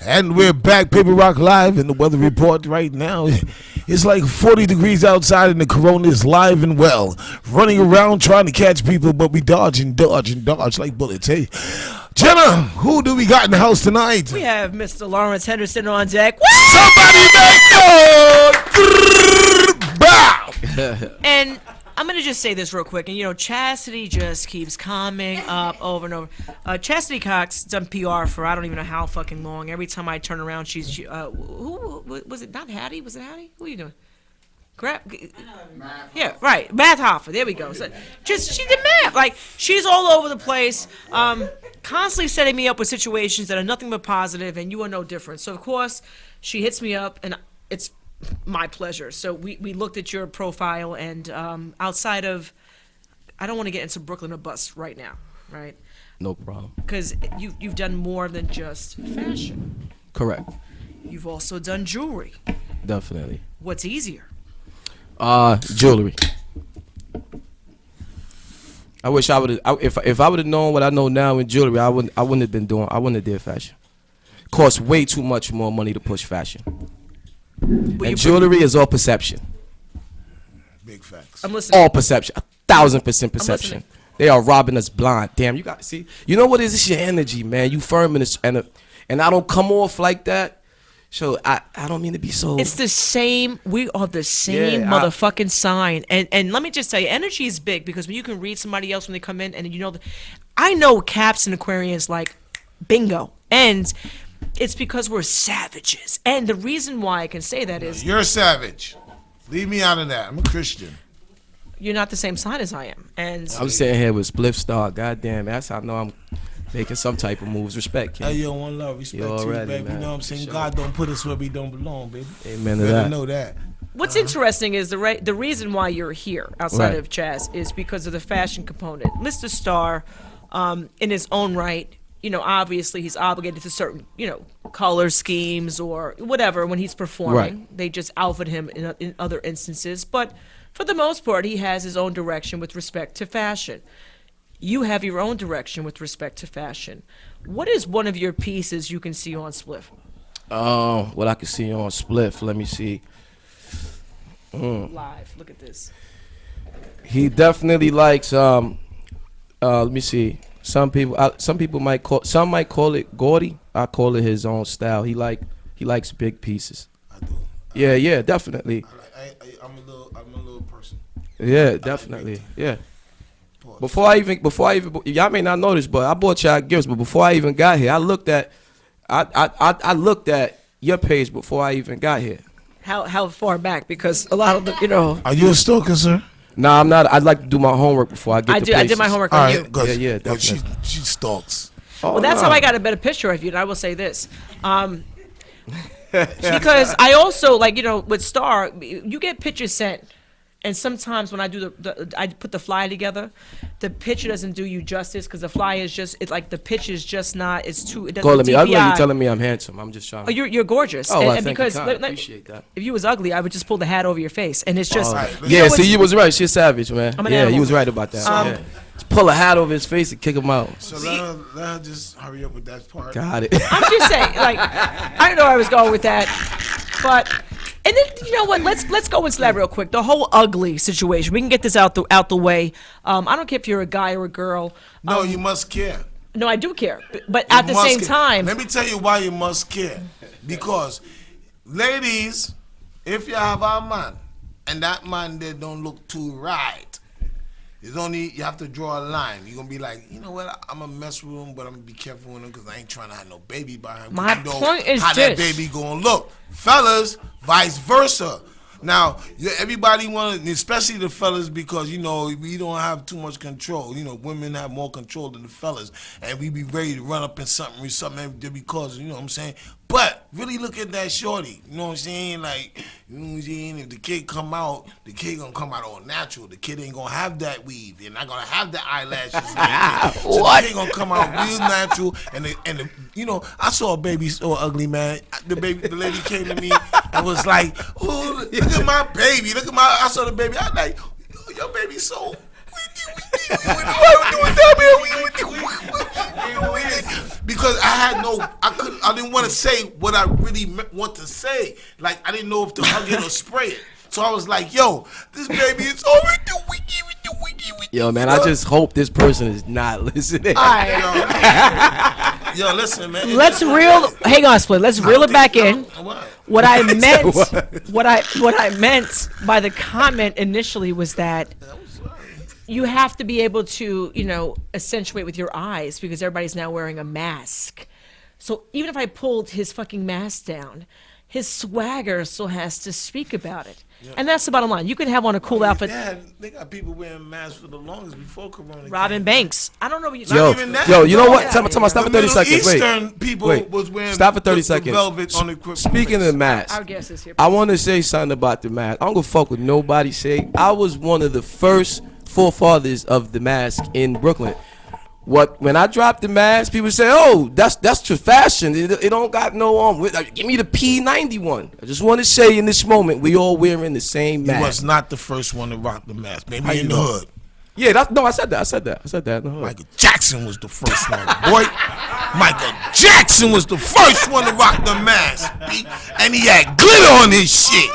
And we're back, Paperrock Live, in the weather report right now. It's like 40 degrees outside, and the corona is live and well. Running around trying to catch people, but we dodge like bullets. Hey, Jenna, who do we got in the house tonight? We have Mr. Lawrence Henderson on deck. Somebody make noise! Bow! And I'm going to just say this real quick. And, you know, Chastity just keeps coming up over and over. Chastity Cox done PR for I don't even know how fucking long. Every time I turn around, who was it? Not Hattie? Was it Hattie? Who are you doing? Yeah, right. Math Hoffa. There we go. So she did math. Like, she's all over the place, constantly setting me up with situations that are nothing but positive, and you are no different. So, of course, she hits me up, and it's my pleasure. So we looked at your profile, and outside of, I don't want to get into Brooklyn or bust right now, right? No problem. Because you've done more than just fashion. Correct. You've also done jewelry. Definitely. What's easier? Jewelry. I wish I would have. If I would have known what I know now in jewelry, I wouldn't have did fashion. Costs way too much more money to push fashion. And jewelry is all perception. Big facts. I'm listening. All perception. 1,000% perception. They are robbing us blind. Damn, you got to see. You know what it is? It's your energy, man. You firm in this, and I don't come off like that. So I don't mean to be so. It's the same. We are the same motherfucking sign. And let me just tell you, energy is big because when you can read somebody else when they come in, and you know, I know Caps and Aquarians like bingo, and it's because we're savages. And the reason why I can say that is you're a savage. Leave me out of that. I'm a Christian. You're not the same sign as I am, and I'm sitting here with Spliff Star. Goddamn, that's how I know I'm making some type of moves. Respect, kid. Hey, yo, one love, respect to you, baby. Man. You know what I'm saying? Sure. God don't put us where we don't belong, baby. Amen to that. Better know that. What's interesting is the reason why you're here outside of Chaz is because of the fashion component. Mr. Star, in his own right, you know, obviously he's obligated to certain, you know, color schemes or whatever when he's performing. Right. They just outfit him in other instances, but for the most part, he has his own direction with respect to fashion. You have your own direction with respect to fashion. What is one of your pieces you can see on Spliff? What I can see on Spliff, let me see. Live, look at this. He definitely likes, let me see. Some people might call it gaudy. I call it his own style. He likes big pieces. I do. Yeah, definitely. I'm a little person. Yeah, definitely. Yeah. Before I even, y'all may not know this, but I bought y'all gifts. But before I even got here, I looked at your page before I even got here. How far back? Because a lot of the, you know. Are you a stalker, sir? No, I'm not. I'd like to do my homework before I get the I did my homework on you. Yeah, definitely. She stalks. Well, that's how I got a better picture of you, and I will say this. Because I also, like, you know, with Star, you get pictures sent. And sometimes when I do I put the flyer together, the picture doesn't do you justice because the flyer is just, it's like the picture is just not, it's too, it doesn't calling me ugly, DPI. you telling me I'm handsome. I'm just trying. Oh, you're gorgeous. Oh, and thank because you. I appreciate that. If you was ugly, I would just pull the hat over your face, and it's just. Yeah, see, you was right. She's savage, man. I'm an yeah, animal. you was right about that. Yeah. Just pull a hat over his face and kick him out. So let her just hurry up with that part. Got it. I'm just saying, like, I don't know where I was going with that, but. And then, you know what? Let's go into that real quick. The whole ugly situation. We can get this out the way. I don't care if you're a guy or a girl. No, you must care. No, I do care. But at the same time, let me tell you why you must care. Because, ladies, if you have a man and that man there don't look too right, it's only you have to draw a line. You're gonna be like, you know what? I'm gonna mess with him, but I'm gonna be careful with him because I ain't trying to have no baby by him. My you know point is how that baby gonna look. Fellas, vice versa. Now, everybody want, especially the fellas, because, you know, we don't have too much control. You know, women have more control than the fellas, and we be ready to run up in something because, you know what I'm saying? But really look at that shorty. You know what I'm saying? Like, you know what I'm saying? If the kid come out, the kid gonna come out all natural. The kid ain't gonna have that weave. They're not gonna have the eyelashes. So the kid gonna come out real natural. And you know, I saw a baby so ugly, man. The lady came to me and was like, "Oh, look at my baby. Look at my." I saw the baby. I was like, "Your baby's so." Because I didn't want to say what I really want to say. Like, I didn't know if to hug it or spray it. So I was like, yo, this baby is over the wiki. Yo, man, I just hope this person is not listening. All right. Yo, listen, man. Hang on, Split. Let's reel it back in. What I meant, What? what I meant by the comment initially was that you have to be able to, accentuate with your eyes because everybody's now wearing a mask. So even if I pulled his fucking mask down, his swagger still has to speak about it. Yeah. And that's the bottom line. You can have on a cool outfit. They got people wearing masks for the longest before Corona. Robin Banks. I don't know what Yo, you know what? Tell me, stop for 30 seconds. Eastern people was wearing stop for 30 seconds. Velvet on the Speaking of the mask, our guest is here. I want to say something about the mask. I don't go fuck with nobody say. I was one of the first forefathers of the mask in Brooklyn. When I dropped the mask, people say, "Oh, that's the fashion. It don't got no give me the P91." I just want to say, in this moment, we all wearing the same mask. He was not the first one to rock the mask. Maybe in the hood. Yeah, I said that. In the hood. Michael Jackson was the first one, boy. Michael Jackson was the first one to rock the mask, and he had glitter on his shit.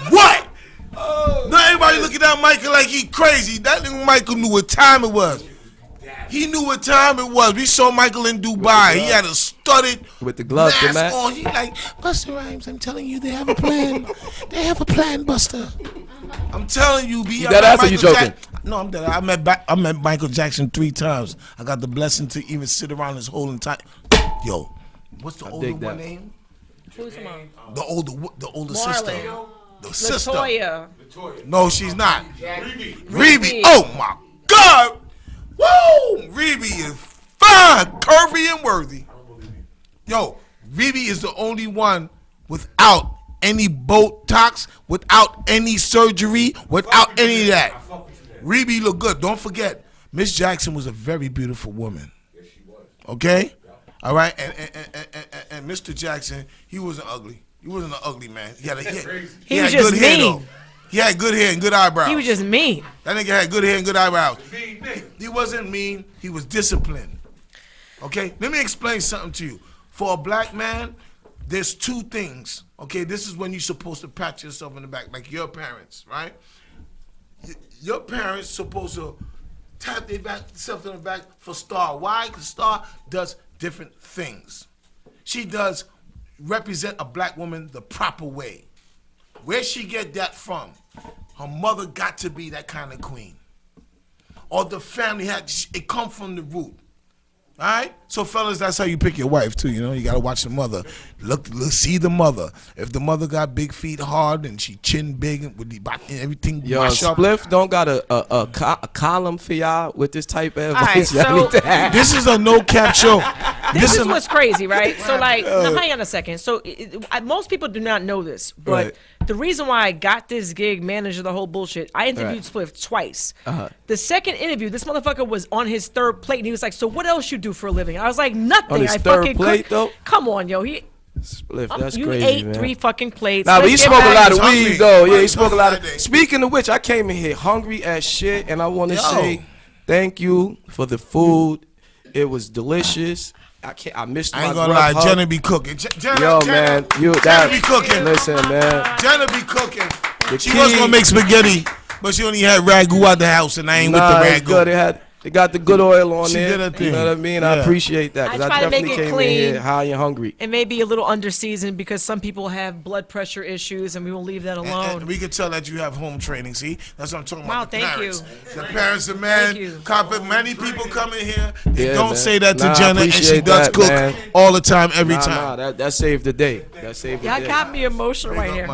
What? Now everybody looking at Michael like he crazy. That nigga Michael knew what time it was. He knew what time it was. We saw Michael in Dubai. He had a studded with the glove mask on. He like, Busta Rhymes, I'm telling you, they have a plan. They have a plan, Busta. I'm telling you, B. That you joking? No, I'm dead. I met Michael Jackson 3 times. I got the blessing to even sit around his whole entire. Yo, what's the older one name? Who's the mom? The older sister. The sister. Latoya. No, she's not. Rebe. Oh my God. Woo! Rebe is fine, curvy, and worthy. Yo, Rebe is the only one without any Botox, without any surgery, without any of that. Rebe look good. Don't forget, Miss Jackson was a very beautiful woman. Yes, she was. Okay? All right? And Mr. Jackson, he wasn't ugly. He wasn't an ugly man. He was just mean. Hair, though. He had good hair and good eyebrows. He was just mean. That nigga had good hair and good eyebrows. He wasn't mean. He was disciplined. Okay? Let me explain something to you. For a black man, there's 2 things. Okay? This is when you're supposed to pat yourself in the back, like your parents, right? Your parents supposed to tap themselves in the back for Star. Why? Because Star does different things. She does represent a black woman the proper way. Where she get that from? Her mother got to be that kind of queen. Or the family it come from the root. All right? So fellas, that's how you pick your wife too, You got to watch the mother. Look, see the mother. If the mother got big feet hard and she chin big and with everything wash up. Spliff don't got a column for y'all with this type of advice. Right, so this is a no-cap show. This is what's crazy, right? So now, hang on a second. So most people do not know this, but right. The reason why I got this gig, manager, the whole bullshit, I interviewed Spliff twice. The second interview, this motherfucker was on his 3rd plate, and he was like, "So what else you do for a living?" I was like, "Nothing." On his I 3rd fucking plate, though? Come on, yo. Spliff, that's you crazy, ate man. 3 fucking plates. Nah, but he smoked a lot of weed, though. Yeah, he smoked a lot of. Hungry. Speaking of which, I came in here hungry as shit, and I want to say thank you for the food. It was delicious. I missed my I ain't gonna lie, hug. Jenna be cooking. Man, Jenna be cooking. Listen, man. Jenna be cooking. She was gonna make spaghetti, but she only had ragu out the house, and I ain't with the ragu. Good. They got the good oil on She there. did her thing. You know what I mean? Yeah. I appreciate that. I Because try I to make definitely it came clean. in here high and hungry. It may be a little underseasoned because some people have blood pressure issues, and we will leave that alone. And we can tell that you have home training. See, that's what I'm talking Wow, about. The thank parents. you. The parents are Thank you. Many people come in here. They Yeah, don't man. say that to Nah, I Jenna, and she appreciate does that, cook man. all the time, every time. That saved the day. That saved the Y'all day. got me emotional right here.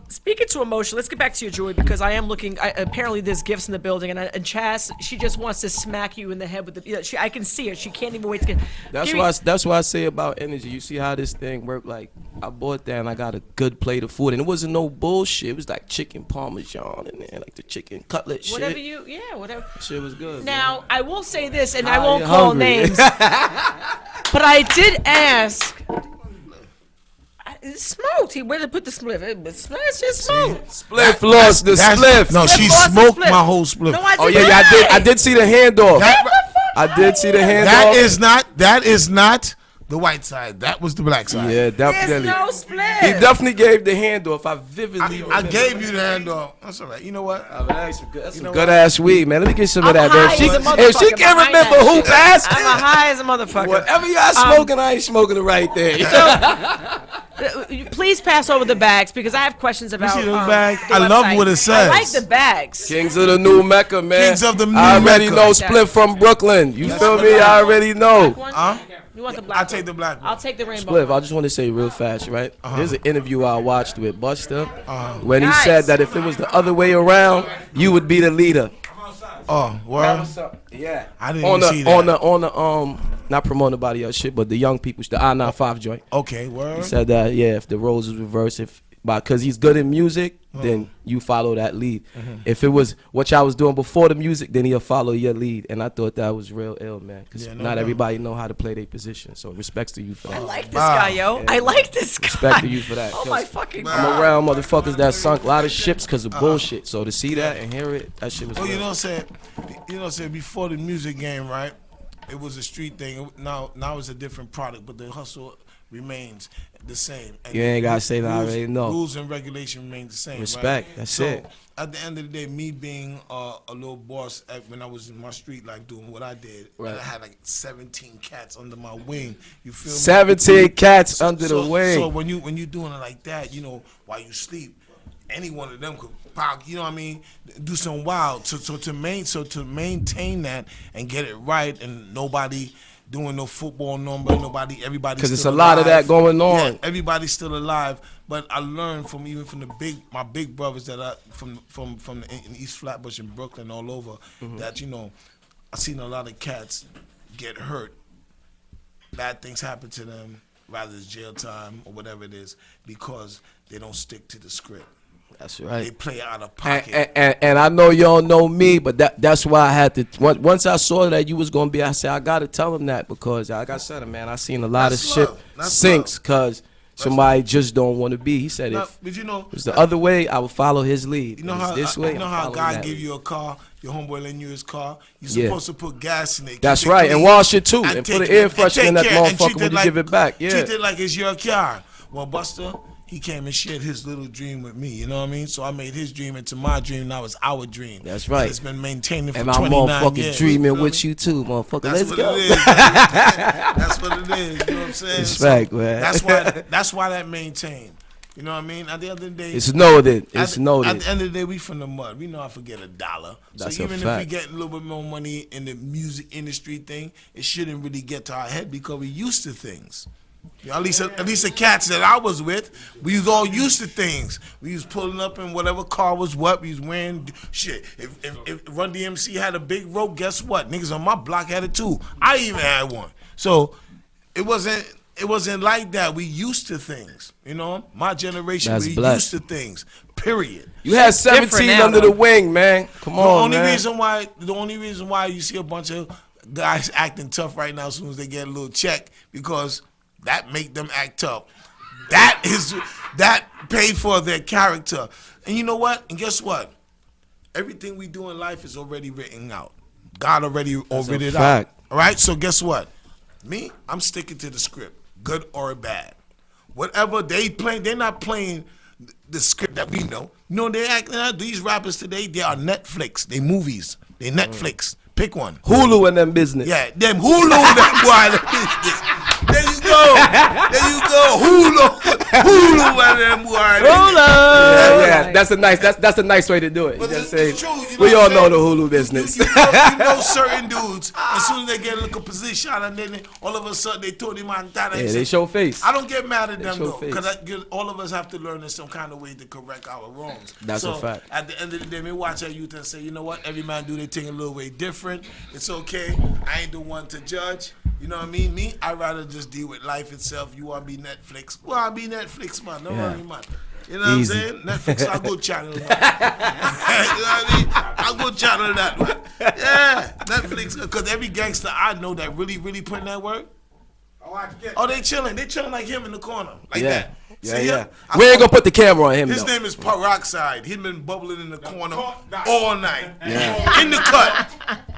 Speaking to emotion, let's get back to you, Julie, because I am looking. Apparently, there's gifts in the building, and Chaz, she just wants to smack you in the head with the. I can see it. She can't even wait to get. That's why I say about energy. You see how this thing worked? Like I bought that and I got a good plate of food, and it wasn't no bullshit. It was like chicken parmesan in there, like the chicken cutlet shit. Whatever. Shit was good. Now man. I will say this, and High I won't and call hungry. names, but I did ask. It's smoked. Where to put the spliff? It's just smoked. Spliff lost the spliff. No, she Spliff lost the smoked spliff. my whole spliff. No, I did Oh yeah, I did see the handoff. I did see the handoff. That is not the white side. That was the black side. Yeah, There's definitely. no split. He definitely gave the handoff. I vividly I remember. gave you the handoff. That's all right. You know what? That's some good ass weed, man. Let me get some of that, man. high as a If she motherfucker can't behind remember that who shit. passed I'm a high as a motherfucker. whatever y'all smoking, I ain't smoking the right thing. Please pass over the bags because I have questions about. see the bag? the I love website. what it I says. like the bags. Kings of the new Mecca, man. Kings of the new I already Mecca. know Split from Brooklyn. You feel the me? black I already know. One? Huh? You want the black? I take the black one. I'll take the rainbow. Spliff, I one. just want to say real fast, right? There's an interview I watched with Buster when he Nice. said that if it was the other way around, you would be the leader. Oh, word. Yeah. I didn't even see that. On the not promoting nobody else shit, but the young people, the I-95 joint. Okay, word. He said that if the roles was reversed, because he's good in music, then you follow that lead. If it was what y'all was doing before the music, then he'll follow your lead. And I thought that was real ill, man, because Yeah, no not doubt. everybody know how to play their position. So respects to you for that. I like this guy, yo. I like this guy. Respect to you for that. Oh 'cause my fucking I'm god. around motherfuckers that sunk a lot of ships because of bullshit. So to see that and hear it, that shit was Well, you real. know what I'm saying? You know what I'm saying? Before the music game, right? It was a street thing. Now it's a different product, but the hustle remains the same. And You ain't gotta say that, I already know. Rules and regulation remain the same. Respect, right? that's so, it. At the end of the day, me being a little boss when I was in my street, like doing what I did, Right. I had like 17 cats under my wing. You feel me? 17 cats under the wing. So when you doing it like that, you know, while you sleep, any one of them could pop, you know what I mean, do some wild. So to maintain that and get it right, and nobody doing no football number, everybody. Because it's a lot of that going on. Yeah, everybody's still alive. But I learned from my big brothers that in East Flatbush and Brooklyn all over that, you know, I seen a lot of cats get hurt. Bad things happen to them, rather it's jail time or whatever it is, because they don't stick to the script. That's They right. play out of pocket. And I know y'all know me, but that's why I had to. Once I saw that you was gonna be, I said I gotta tell him that because like I said, man, I seen a lot That's of shit love. That's sinks love. because somebody just don't want to be. He said Now, if but you know, it was the other way, I would follow his lead. you know If it's how this way, you know I'm how following God that give lead. you a car, your homeboy lend you his car. You're Yeah. supposed to put gas in it. That's keep it right, and clean, wash it too, and put take an air and freshener in that take care, and motherfucker treat when it you like- give it back. Yeah. Treat it like it's your car. Well, Buster, he came and shared his little dream with me. You know what I mean? So I made his dream into my dream. Now it's our dream. That's right. And it's been maintaining for And I'm 29 motherfucking years. dreaming feel with me? you too, motherfucker. That's Let's what go. it is. That's what it is. You know what I'm saying? Respect, man. That's why that maintained. You know what I mean? At the end of the day, It's noted. It's at the noted. end of the day, we from the mud. We know how to forget $1. That's so a even if fact. we get a little bit more money in the music industry thing, it shouldn't really get to our head because we used to things. You know, at least the cats that I was with, we was all used to things. We was pulling up in whatever car was what. We was wearing shit. If Run DMC had a big rope, guess what? Niggas on my block had it too. I even had one. So it wasn't like that. We used to things. You know, my generation, That's we blessed. used to things. Period. You had It's different 17 now, under though. the wing, man. Come The on, only man. reason why you see a bunch of guys acting tough right now as soon as they get a little check, because that make them act tough. That paid for their character. And you know what? And guess what? Everything we do in life is already written out. God already written it out. fact. All right? So guess what? Me, I'm sticking to the script, good or bad. Whatever they play, they're not playing the script that we know. You know, they acting out. These rappers today, they are Netflix. They movies. They Netflix. Pick one. Hulu and them business. Yeah, them Hulu, that boy. There you go. There you go. Hulu and them boy. Yeah, that's a nice way to do it. But Just it's say, true, you know we what all I'm know saying? the Hulu business. You know certain dudes, as soon as they get a little position, and then all of a sudden they told him on that. Yeah, they show face. I don't get mad at them show though, face. because all of us have to learn in some kind of way to correct our wrongs. That's so a fact. At the end of the day, we watch our youth and say, you know what? Every man do their thing a little way different. It's okay. I ain't the one to judge. You know what I mean? Me, I'd rather just deal with life itself. You want to be Netflix? Well, I'll be Netflix, man. Don't worry, man. You know Easy. what I'm saying? Netflix, I'll go channel that. You know what I mean? I'll go channel that one. Yeah, Netflix. Because every gangster I know that really putting that work, oh, they chilling. They chilling like him in the corner. Like Yeah. that. Yeah, See yeah. him? We ain't gonna put the camera on him His though. name is Peroxide. He's been bubbling in the corner all night. Yeah. In the cut.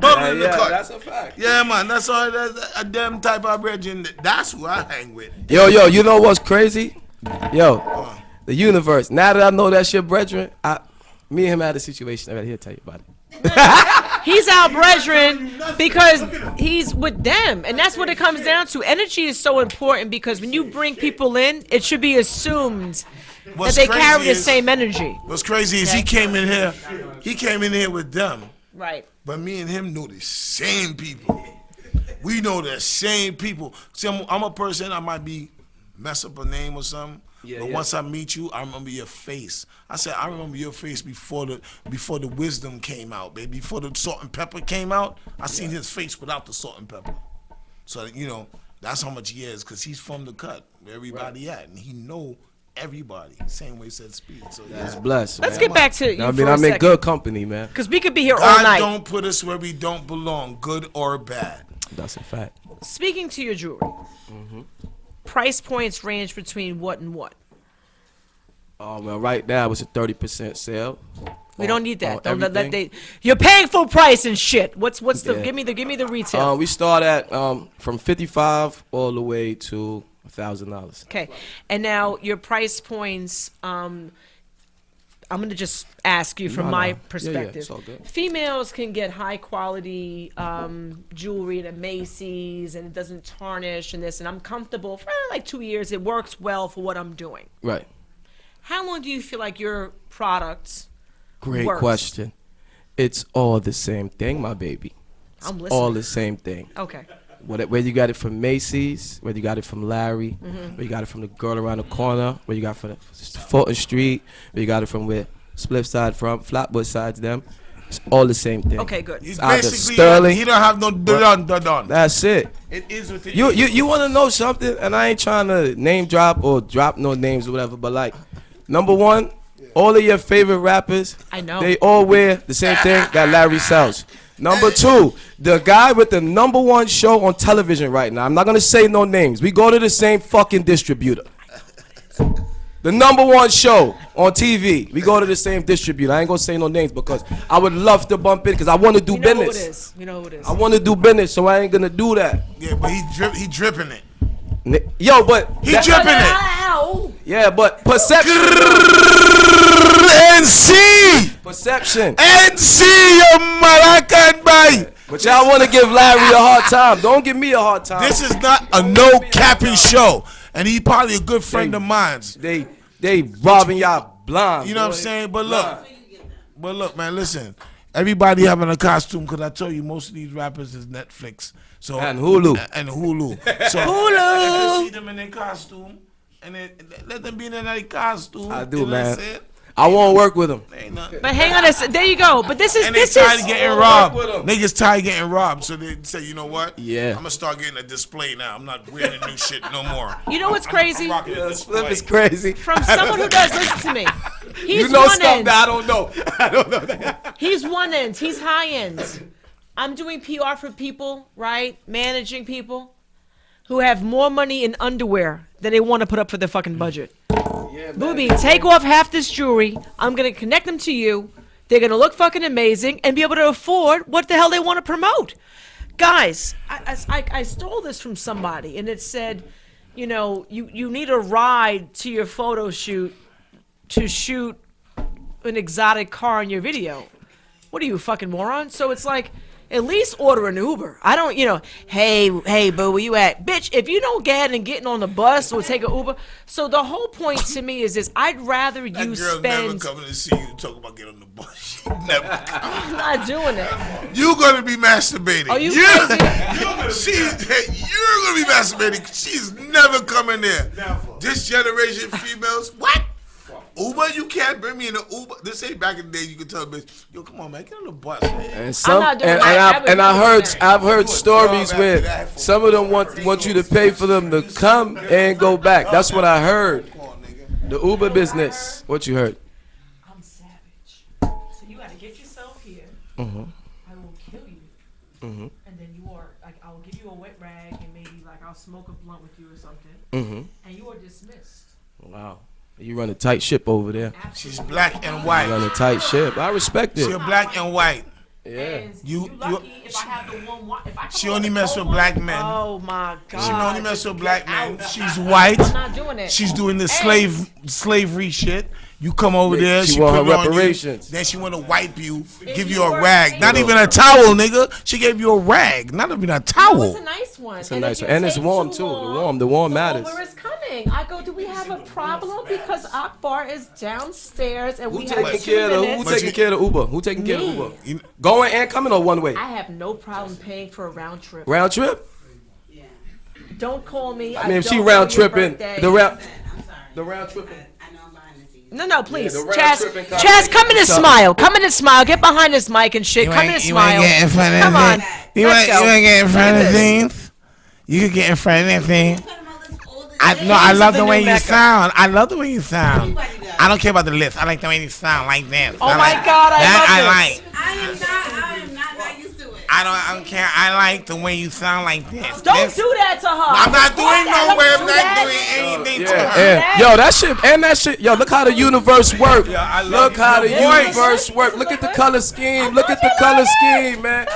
Bubbling in the cut. That's a fact. Yeah, man. That's all. That's a damn type of brethren. That's who I hang with. Yo, you know what's crazy? Yo, the universe. Now that I know that's your brethren, me and him had a situation already. He'll tell you about it. He's our brethren because he's with them, and that's what it comes down to. Energy is so important because when you bring people in, it should be assumed that they carry the same energy. What's crazy is he came in here with them. Right. But me and him know the same people. We know the same people. See, I'm a person, I might mess up a name or something. But once I meet you, I remember your face. I said, I remember your face before the wisdom came out, baby. Before the salt and pepper came out, I seen his face without the salt and pepper. So, that's how much he is, because he's from the cut where everybody at. And he know everybody. Same way S.TREET. So, That's blessed, Let's man. get back to you I for mean, a I'm in second. good company, man. Because we could be here all God night. don't put us where we don't belong, good or bad. That's a fact. Speaking to your jewelry, price points range between what and what? Well, right now it's a 30% sale. We don't need that. on Don't let everything. you're paying full price and shit. What's the Yeah. give me the retail. We start at from $55 all the way to $1,000. Okay. And now your price points, I'm going to just ask you from No, my no. Yeah, perspective. it's all good. Females can get high quality jewelry at a Macy's and it doesn't tarnish and this, and I'm comfortable for like 2 years. It works well for what I'm doing. Right. How long do you feel like your products Great works? question. It's all the same thing, my baby. It's I'm listening. all the same thing. Okay. Whether you got it from Macy's, whether you got it from Larry, whether you got it from the girl around the corner, whether you got it from Fulton Street, whether you got it from where Split side from, Flatbush sides them, it's all the same thing. Okay, good. He's It's either basically, Sterling. he don't have no done. That's it. It is what it You is. you want to know something? And I ain't trying to name drop or drop no names or whatever, but like, number one, all of your favorite rappers, I know. they all wear the same thing that Larry sells. Number two, the guy with the #1 show on television right now, I'm not gonna say no names. We go to the same fucking distributor. The #1 show on TV, we go to the same distributor. I ain't gonna say no names because I would love to bump in because I want to do You know who it business. is. You know who it is. I want to do business, so I ain't gonna do that. Yeah, but he dripping it. Yo, but He dripping it. Ow. yeah, but perception, NC! perception. NC, your Malacan boy! But y'all want to give Larry a hard time. Don't give me a hard time. This is not a no capping show. And he probably a good friend of mine. They robbing y'all blind. You know what I'm saying? But look, man, listen. Everybody having a costume because I told you most of these rappers is Netflix. So And Hulu. And Hulu. So Hulu. if you see them in their costume and let them be in their costume. I do, you know man. what I'm saying? I won't work with him. Ain't nothing. But hang on a second. There you go. But this is And they tired of getting robbed. Niggas tired of getting robbed. So they say, you know what? Yeah. I'm going to start getting a display now. I'm not wearing the new shit no more. You know what's crazy? I'm rocking a This flip display. is crazy. From someone who does listen to me. He's You know one stuff end. that I don't know. I don't know that. He's one end. He's high end. I'm doing PR for people, right? Managing people who have more money in underwear than they want to put up for their fucking budget. Booby, take off half this jewelry. I'm going to connect them to you. They're going to look fucking amazing and be able to afford what the hell they want to promote. Guys, I stole this from somebody, and it said, you know, you need a ride to your photo shoot to shoot an exotic car in your video. What are you, a fucking moron? So it's like, at least order an Uber. I don't, hey, boo, where you at? Bitch, if you don't get ahead and getting on the bus or take an Uber. So the whole point to me is this. I'd rather That you girl never spend. coming to see you and talk about getting on the bus. She never come. I'm not doing it. You're gonna be masturbating. Are you You're crazy? you're gonna be masturbating. She's never coming there. This generation females, what? Uber, you can't bring me in an Uber. This ain't back in the day. You could tell a bitch, yo, come on, man, get on the bus, man. And some, not doing and, that. and I would never do that. I've heard stories job where after that. some of them want you to pay for them to come and go back. That's what I heard. Come on, nigga. The Uber business. What you heard? I'm savage. So you gotta get yourself here. I will kill you. And then you are, like, I'll give you a wet rag and maybe, like, I'll smoke a blunt with you or something. And you are dismissed. Wow. You run a tight ship over there. She's black and You white. run a tight ship. I respect She's it. black and white. Yeah. You lucky if I have the one. If I she only mess with black men. Oh my God. She only mess with black men. She's white. I'm not doing it. She's doing the slavery shit. You come over there, She she want put her it on you, reparations. then she want to wipe you, give you you a were rag. taking- Not even a towel, nigga. She gave you a rag, not even a No, towel. it's a nice one. It's a nice one. And it's warm, too. The warm matters. Uber is coming. I go, do we have a problem? Because Akbar is downstairs and we have 2 minutes. Who taking care of the Uber? Who taking care of the Me. Uber? Going and coming or one way? I have no problem paying for a round trip. Round trip? Don't call me. I mean, if she don't round know your tripping, birthday. the round tripping. I know I'm behind the scenes. No, please. the round Chaz, tripping Chaz, come in and smile. Come in and smile. Get behind this mic and shit. Come in and smile. get in front of Come on. things. You Let's ain't go. get in front Look of at this. things. You can get in front of anything. Talking about this older I lady. no, I love the the new way you Mecca. sound. I love the way you sound. Everybody does. I don't care about the list. I like the way you sound like this. Oh I my like, God, I love I this. like. I am not used to it. I don't care. I like the way you sound like this. Don't This- do that to her. I'm not doing no way. I'm Don't do not that. doing anything to Yeah, her. yeah. Yo, that shit, yo, look how the universe work. I love Look how the your voice. universe work. Look at the color scheme. Look at the color scheme, man.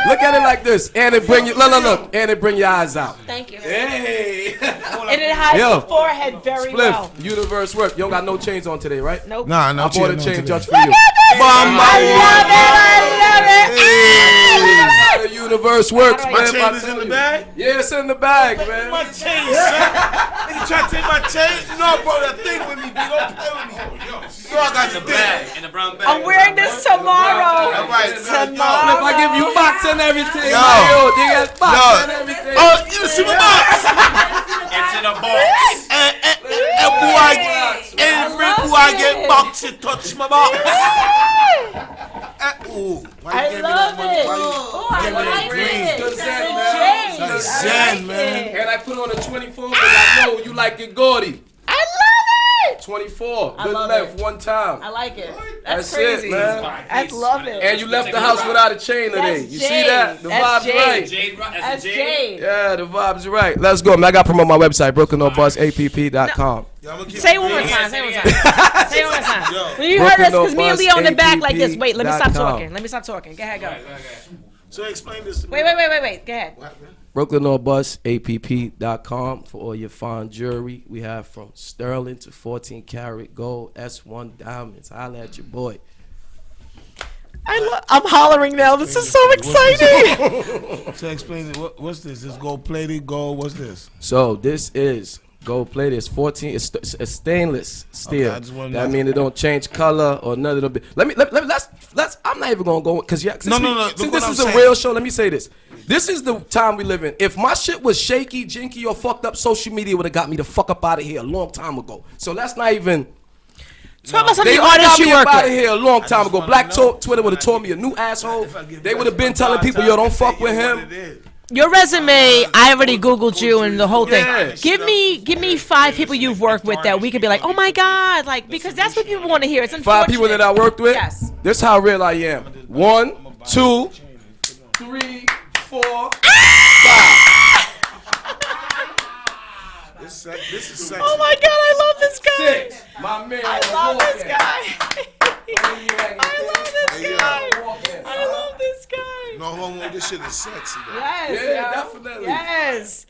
Look at it like this. And it bring you, look. And it bring your eyes out. Thank you. Hey. And it hides Yo. the forehead very well. Spliff, universe work. You don't got no chains on today, right? Nope. Nah, no I bought a no chain today. just for you. How the universe works, My My man. chain I is tell in the you. bag. Yeah, it's in the bag, man. My chain, son. You try to take my chain? No, bro, that thing with me, B. Don't play with me. You know I got the bag. In the brown bag. I'm wearing this tomorrow. All right, son. Tomorrow. If I give you box and everything, Yo. they got box Yo. and everything. Oh, you see my box? It's in a box. And boy, every boy I get box, you touch my box. Ooh, why you I gave me love that money? it. Why you- Oh, I give me that like green? it. Good The zen, man. J's. Good I zen, like man. it. And I put on a 24 because I know you like it gaudy. I love it. 24, I good love length, it. one time. I like it. That's That's crazy. it, man. I love it. And you left the house without a chain today. That's You Jade. see that? The That's vibes Jade. right. Jade, That's that's Jade. Jade. Yeah, the vibes are right. Let's go, man. I got to promote my website, BrooklynOrBuzzApp.com. Yeah, I'm gonna keep Say it it one more green. time. Say it one more time. Say it one more time. Yo. When you heard us, because me Brooklyn and Leo in the back like this. APP.com. Wait, let me stop talking. Let me stop talking. Go ahead, go. So explain this to me. Wait. Go ahead. BrooklynOrBuzzApp.com for all your fine jewelry. We have from sterling to 14 karat gold, S1 diamonds. Holla at your boy. I'm hollering now. This is so exciting. So explain it. What's this? This gold plated gold. What's this? So this is gold plated. It's 14. It's stainless steel. Okay, I just wanna That know. means it don't change color or none of the. Let's. I'm not even gonna go because No. Since Look this what I'm is a saying. real show, let me say this. This is the time we live in. If my shit was shaky, jinky, or fucked up, social media would have got me the fuck up out of here a long time ago. So that's not even. Talk about some of They the would have artists got me you work up out of with. here a long time ago. wanna Black know. Twitter would have told me a new asshole. If I give They you would have been my telling people, time, yo, don't say fuck you with what him. it is. Your resume, I already Googled you and the whole thing. Yeah. Give me 5 people you've worked with that we could be like, oh my God, like, because that's what people want to hear. It's unfortunate. 5 people that I worked with. Yes. This how real I am. 1, 2, 3, 4, 5. This is sexy. Oh my God, I love this guy. 6. My man. I love this guy. I love this Hey, guy. guy. I love this guy. No homo. This shit is sexy. Though. Yes. Yeah, yo. definitely. Yes.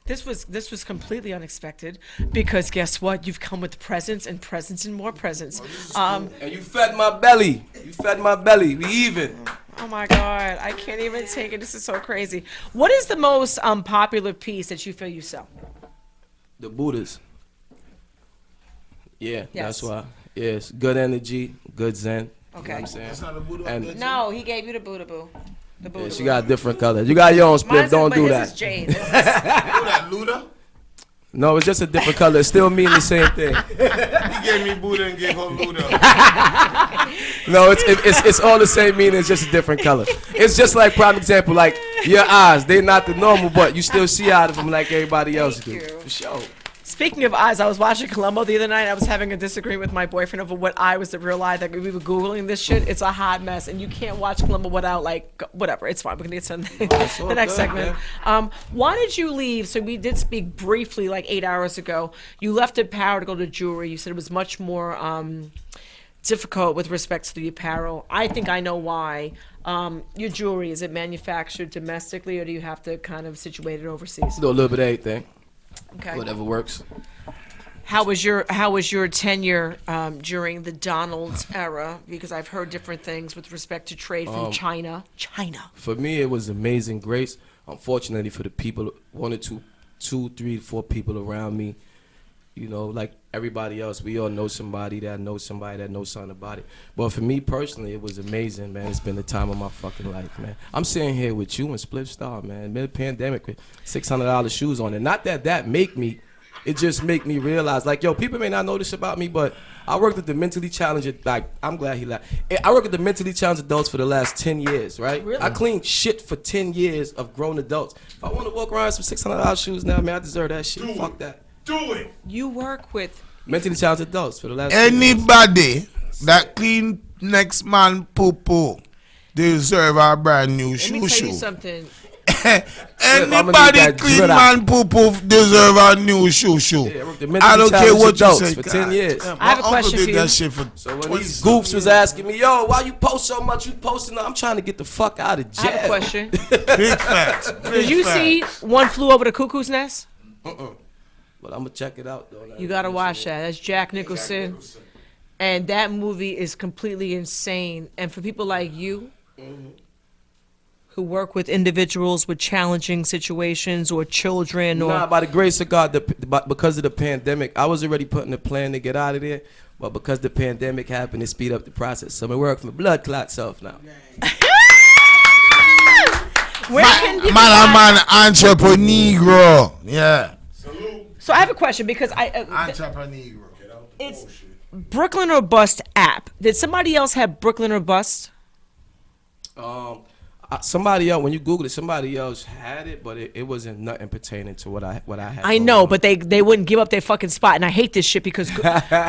This was completely unexpected because guess what? You've come with presents and presents and more presents. And you fed my belly. You fed my belly. We even. Oh my God, I can't even take it. This is so crazy. What is the most popular piece that you feel you sell? The Buddhas. Yeah, Yes. that's why. Yes, good energy, good zen. You know Okay. what I'm saying? That's not a Buddha. And- No, he gave you the Buddha boo. The Buddha Yeah, she boo. got different colors. You got your own split. Mine's Don't but do his that. is jade. This is- Who that Luda? No, it's just a different color. It still mean the same thing. He gave me Buddha and gave her Luda. No, it's all the same meaning. It's just a different color. It's just like prime example, like your eyes. They're not the normal, but you still see out of them like everybody else do. you. For sure. Speaking of eyes, I was watching Columbo the other night. I was having a disagreement with my boyfriend over what eye was the real eye. That we were Googling this shit. It's a hot mess, and you can't watch Columbo without, like, whatever. It's fine. We're going to get to the next segment. Why did you leave? So we did speak briefly, like 8 hours ago. You left apparel to go to jewelry. You said it was much more difficult with respect to the apparel. I think I know why. Your jewelry, is it manufactured domestically, or do you have to kind of situate it overseas? Do a little bit of everything. Okay. Whatever works. How was your tenure during the Donald's era? Because I've heard different things with respect to trade from China. For me, it was amazing grace. Unfortunately, for the people, 1 or 2, 3, 4 people around me, you know, like everybody else, we all know somebody that knows something about it. But for me personally, it was amazing, man. It's been the time of my fucking life, man. I'm sitting here with you and Split Star, man. Mid-pandemic with $600 shoes on. And not that make me, it just make me realize, like, yo, people may not know this about me, but I worked with the mentally challenged, like, I'm glad he laughed. I worked with the mentally challenged adults for the last 10 years, right? Really? I cleaned shit for 10 years of grown adults. If I want to walk around with some $600 shoes now, man, I deserve that shit. Fuck that. Do it. You work with Mentally challenged adults for the last 10 years. Anybody that clean next man poo-poo deserve a brand new Let me tell you shoe. something. Anybody that clean drip man poo-poo deserve a new shoe. Yeah, I worked with I don't mentally care what challenged you adults say. for 10 years. My I have a uncle question did for you. that shit for So when 20 these goofs was asking me, yo, why you post so much? You posting? I'm trying to get the fuck out of jail. I have a question. Big facts. Did you see One Flew Over the Cuckoo's Nest? But I'm gonna check it out though. You gotta watch that. That's Jack Nicholson. And that movie is completely insane. And for people like you, who work with individuals with challenging situations or children or Nah, by the grace of God, because of the pandemic, I was already putting a plan to get out of there. But because the pandemic happened, it speed up the process. So I work from blood clot self now. where can people Man, entrepreneur. Yeah. So I have a question because Entrepreneur. it's Brooklyn or Bust app. Did somebody else have Brooklyn or Bust? Somebody else, when you Google it, somebody else had it, but it wasn't nothing pertaining to what I had. I going know, on. but they wouldn't give up their fucking spot, and I hate this shit because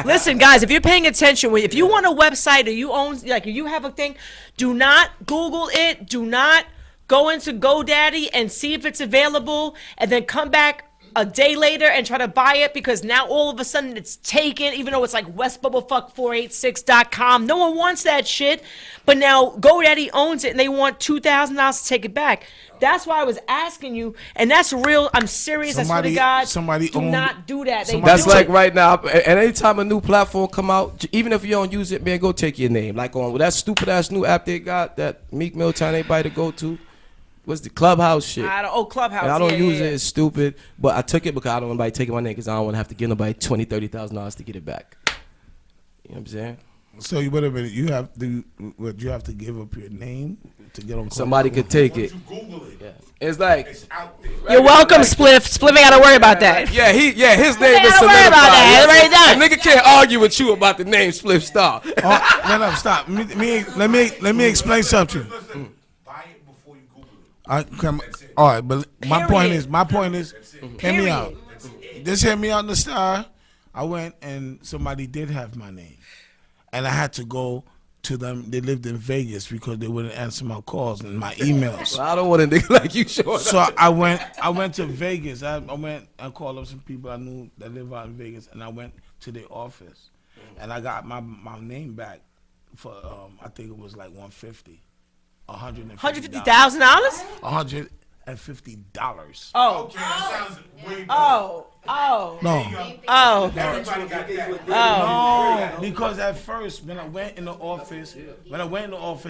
listen, guys, if you're paying attention, if you want a website or you own, like, you have a thing, do not Google it. Do not go into GoDaddy and see if it's available, and then come back a day later and try to buy it, because now all of a sudden it's taken, even though it's like westbubblefuck486.com. No one wants that shit, but now GoDaddy owns it and they want $2,000 to take it back. That's why I was asking you, and that's real. I'm serious. I swear to God. Do not do that. That's like right now. And anytime a new platform come out, even if you don't use it, man, go take your name. Like on that stupid ass new app they got that Meek Mill telling everybody to go to. What's the Clubhouse shit? Clubhouse. And I don't use it. It's stupid. But I took it because I don't want nobody taking my name, because I don't want to have to give nobody $20,000, $30,000 to get it back. You know what I'm saying? So you wait a minute. You have to give up your name to get on. Somebody could take it. Google it. Yeah. It's like You're welcome, Spliff. Spliff ain't gotta worry about that. yeah, his name is gotta worry about that. It's already done. A nigga can't argue with you about the name Spliff Star. No, stop. Let me explain something. Buy it before you Google it. All right, but my point Period. is, hear me out. Just hear me out in the Star. I went and somebody did have my name, and I had to go to them. They lived in Vegas because they wouldn't answer my calls and my emails. Well, I don't want a nigga like you showing up. So I went to Vegas. I went and called up some people I knew that live out in Vegas, and I went to their office, and I got my name back for I think it was like $150,000. $150,000? $150. Oh. Okay, that sounds way better. Oh. No. Everybody got that. No, because at first when I went in the office,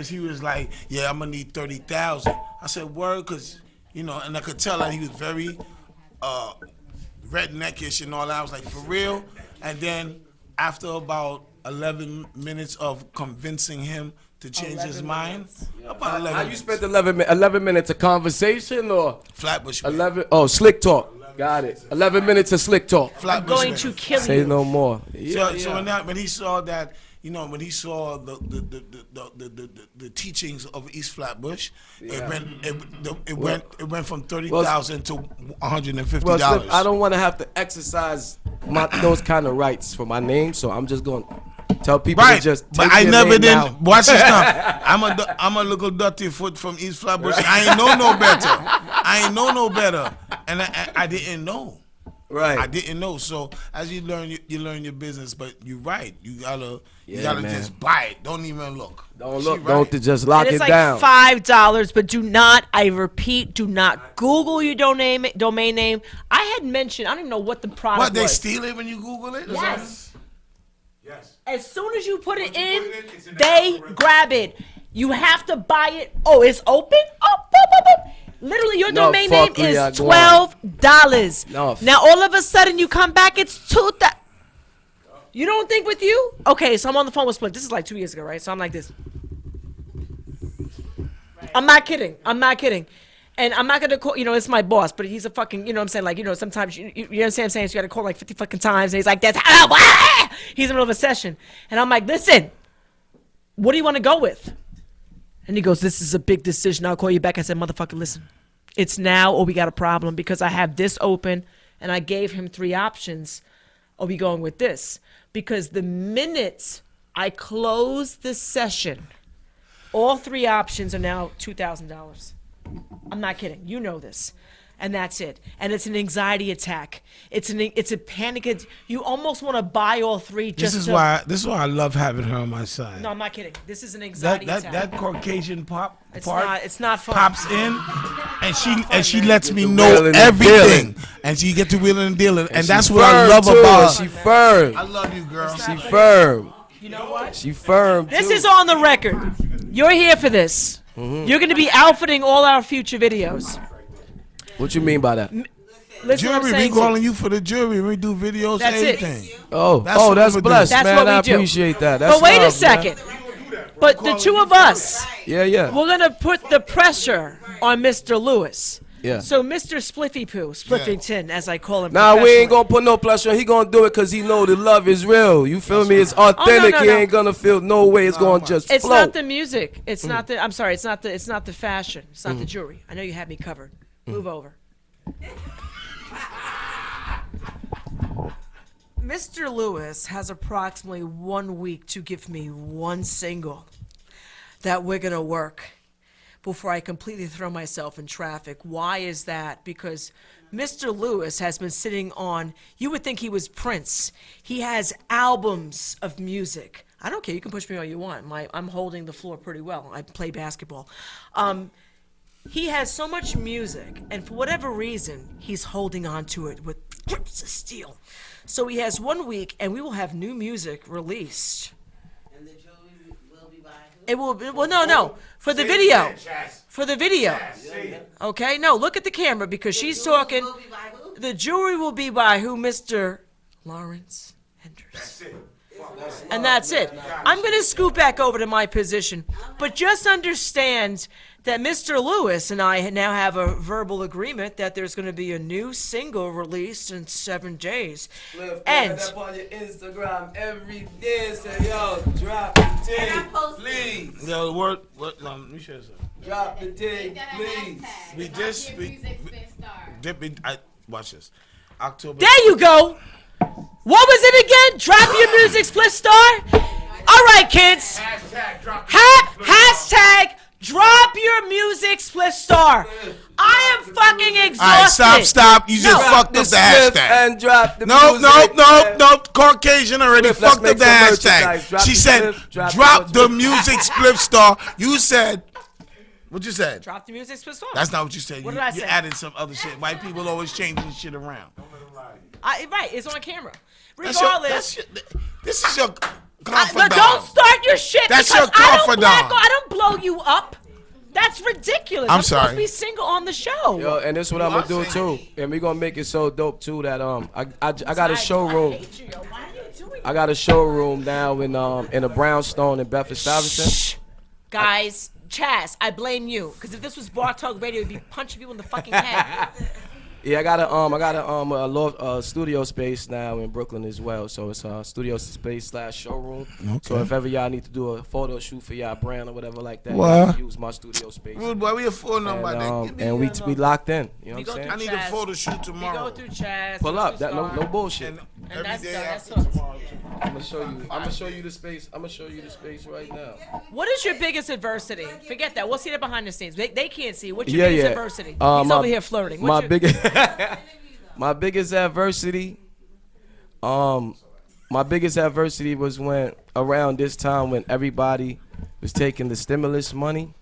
he was like, "Yeah, I'm gonna need 30,000." I said, "Word," because and I could tell that he was very redneckish and all that. I was like, "For real?" And then after about 11 minutes of convincing him to change his mind, about 11. How you spent 11 minutes of conversation or Flatbush. 11? Oh, slick talk. Got it. 11 minutes of slick talk. Flatbush. Going to kill Say you. no more. So when he saw that you know, when he saw the teachings of East Flatbush, it went from $30,000 to $150. Well, Slip, I don't want to have to exercise those kind of rights for my name, so I'm just going to tell people to just take but I their never name did. now. Watch this now. I'm a little dirty foot from East Flatbush. I ain't know no better. I ain't know no better, and I didn't know. Right. I didn't know. So as you learn your business, but you're right. You gotta man. just buy it. Don't even look. Don't look. She Don't right. just lock And it it's like down. $5, but do not, I repeat, do not Google your domain name. I had mentioned, I don't even know what the product What, they was. steal it when you Google it? Yes. Yes. As soon as you put it in, it's in the they algorithm. grab it. You have to buy it. Oh, it's open? Oh, boop, boop, boop. Literally, your No domain name fuckery, is I go on. $12. No. Now, all of a sudden, you come back, it's $2,000. You don't think with you? Okay, so I'm on the phone with Split. This is like 2 years ago, right? So I'm like this. I'm not kidding. I'm not kidding. And I'm not going to call, it's my boss, but he's a fucking, you know what I'm saying? Like, sometimes, you understand what I'm saying? So you got to call like 50 fucking times. And he's like, he's in the middle of a session. And I'm like, listen, what do you want to go with? And he goes, this is a big decision. I'll call you back. I said, motherfucker, listen, it's now or we got a problem because I have this open and I gave him 3 options. Are we going with this? Because the minute I close the session, all 3 options are now $2,000. I'm not kidding. You know this. And that's it. And it's an anxiety attack. It's a panic. You almost want to buy all 3 just This is why I love having her on my side. No, I'm not kidding. This is an anxiety attack. That Caucasian It's not fun. pops in, and she lets me Get the know wheeling and everything, dealing. and she get to wheeling and dealing, and that's She what I firm, love too. about She her. firm. I love you, girl. She firm. You know what? She firm. This too. is on the record. You're here for this. You're going to be outfitting all our future videos. What you mean by that? Listen to what I'm Jury, we saying to you. calling you for the jury. We do videos, That's it. everything. Oh, That's what that's we do. blessed, That's man. what we I do. appreciate that. That's But wait a love, second. man. But the 2 of us, Yeah. we're going to put the pressure on Mr. Lewis. Yeah. So Mr. Spliffy Poo, Spliffington, as I call him. Nah, we ain't professionally. gonna put no pressure on. He gonna do it because he know the love is real. You feel me? It's authentic. no, He no. ain't gonna feel no way. It's gonna just It's flow. not the music. It's not the. I'm sorry. It's not the fashion. It's not the jewelry. I know you had me covered. Move over. Mr. Lewis has approximately 1 week to give me 1 single that we're gonna work before I completely throw myself in traffic. Why is that? Because Mr. Lewis has been sitting on, you would think he was Prince. He has albums of music. I don't care, you can push me all you want. I'm holding the floor pretty well. I play basketball. He has so much music, and for whatever reason, he's holding on to it with grips of steel. So he has 1 week, and we will have new music released. And the jewelry will be by who? It will be, well, no, for the video. For the video. Say it. Okay, no, look at the camera because she's talking. Will be by who? The jewelry will be by who? Mr. Lawrence Henderson. That's it. And that's it. I'm going to scoot back over to my position. But just understand that Mr. Lewis and I now have a verbal agreement that there's going to be a new single released in 7 days. And up on your Instagram every day. Say, yo, drop the And I tape, posted. please. Yo, what? Let me share something. Drop the tape, please. We just watch this. October. there you go. What was it again? Drop your music, Split Star. All right, kids. Hashtag drop. Hashtag drop your music, Split Star. I am fucking exhausted. All right, stop. You just No. fucked up the Swift hashtag. and drop the No, music. no. Caucasian already Swift, let's fucked up make the some hashtag. merchandise. Drop She the said, Swift, drop drop the the music, Split Star. You said, what you said? Drop the music, Split Star. That's not what you said. What You, did I you say? added some other shit. White people always changing shit around. Right, it's on camera. That's your- Regardless. this is your Look, confidant. don't start your shit That's because your I don't confidant. I don't blow you up. That's ridiculous. I'm supposed sorry. to be single on the show. Yo, and this is what I'm gonna do too, and we gonna make it so dope too that I got a showroom. I hate you, yo. Why are you doing I got a showroom now in a brownstone in Bedford Stuyvesant. Shh. Guys, Chaz, I blame you. Because if this was Bar Talk Radio, you'd be punching people in the fucking head. Yeah, I got a loft, studio space now in Brooklyn as well. So it's a studio space slash showroom. So Okay. if ever y'all need to do a photo shoot for y'all brand or whatever like that, What? y'all can use my studio space. Rude boy, we a phone number. And we locked in. You know We what I'm go saying? I need a photo shoot We tomorrow. go through Chaz. Pull go up. through That no Star. bullshit. And And every that's day done, that's after hooked. tomorrow. I'm gonna show you the space. I'm gonna show you the space right now. What is your biggest adversity? Forget that. We'll see that behind the scenes. They can't see. What's your biggest adversity? He's over here flirting. My What's your, biggest, my biggest adversity. My biggest adversity was when around this time when everybody was taking the stimulus money.